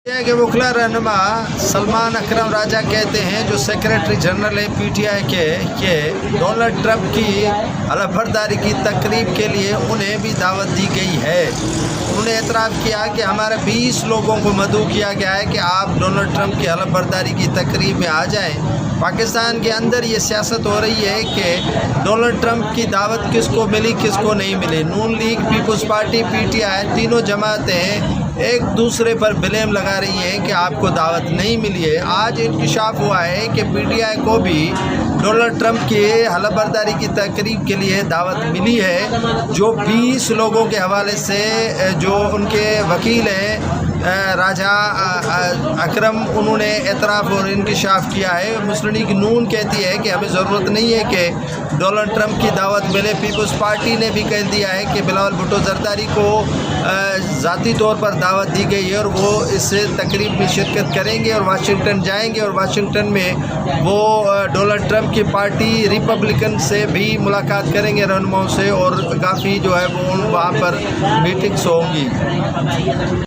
के वकला रहनुमा सलमान अकरम राजा कहते हैं, जो सेक्रेटरी जनरल है पीटीआई के डोनाल्ड ट्रंप की हलफबरदारी की तकरीब के लिए उन्हें भी दावत दी गई है। उन्होंने एतराफ़ किया कि हमारे 20 लोगों को मदऊ किया गया है कि आप डोनाल्ड ट्रंप की हलफबरदारी की तकरीब में आ जाएं। पाकिस्तान के अंदर ये सियासत हो रही है कि डोनाल्ड ट्रंप की दावत किसको मिली किसको नहीं मिली। नून लीग, पीपल्स पार्टी, पीटीआई तीनों जमातें एक दूसरे पर ब्लेम लगा रही हैं कि आपको दावत नहीं मिली है। आज इंकशाफ हुआ है कि पीटीआई को भी डोनाल्ड ट्रंप की हलफबरदारी की तकरीब के लिए दावत मिली है, जो 20 लोगों के हवाले से जो उनके वकील हैं राजा अकरम, उन्होंने एतराफ़ और इंकशाफ किया है। मुस्लिम लीग नून कहती है कि हमें ज़रूरत नहीं है कि डोनाल्ड ट्रंप की दावत मिले। पीपल्स पार्टी ने भी कह दिया है कि बिलावल भुट्टो जरदारी को ज़ाती तौर पर दावत दी गई है और वो इस तकरीब में शिरकत करेंगे और वाशिंगटन जाएंगे और वाशिंगटन में वो डोनाल्ड ट्रंप की पार्टी रिपब्लिकन से भी मुलाकात करेंगे रहनुमाओं से, और काफ़ी जो है वो वहाँ पर मीटिंग्स होंगी।